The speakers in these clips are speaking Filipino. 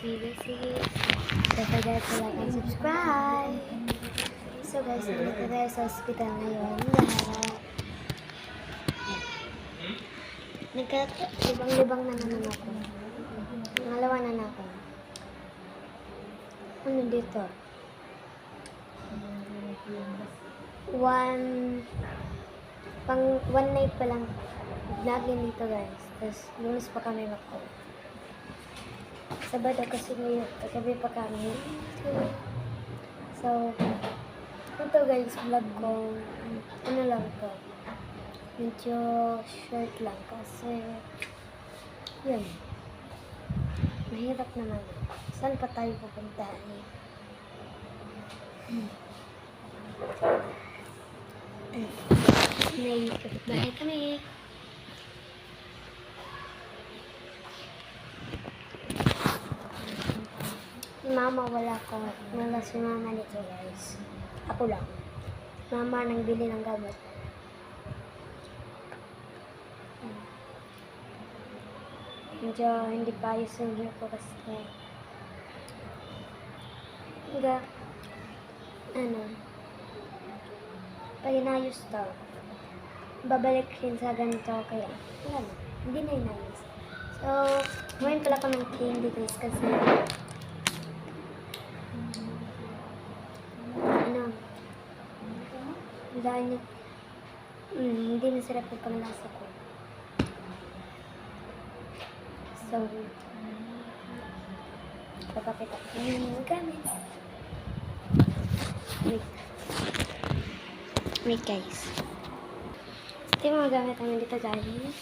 Sige. Don't forget to like and subscribe. So guys, nandito tayo sa hospital ngayon. Lahat. Nagka-libang-libang na naman ako. Pangalawa na ako. Ano dito? One night pa lang vlogging dito guys. Tapos lunes pa kami mako. Sabado kasi ngayon, kagabi pa kami. So, ito guys, vlog ko, ano lang to, medyo short lang kasi, yun, mahirap naman. Saan pa tayo pupunta? May kapitbahay kami. Mama wala ko. Wala si mama nito guys. Ako lang. Mama nang bili ng gamot. Medyo hindi pa ayos yung hair ko kasi pag inayos to, babalik rin sa ganito kaya wala na. Hindi na inayos. So, ngayon pala ko ng candy guys kasi dahil hindi masarap yung panglasa ko. So, papakita ko yung gamit. Wait guys. Ito yung mga gamit namin dito guys.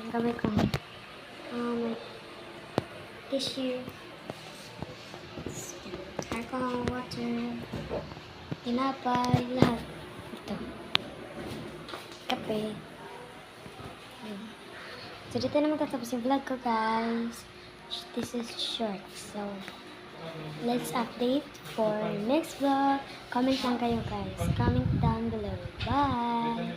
Gamit ko may tissue, alcohol, water, tinapay, lahat. Ito. Kape. So, dito na matatapos yung vlog ko, guys. This is short. So, let's update for next vlog. Comment lang kayo, guys. Comment down below. Bye!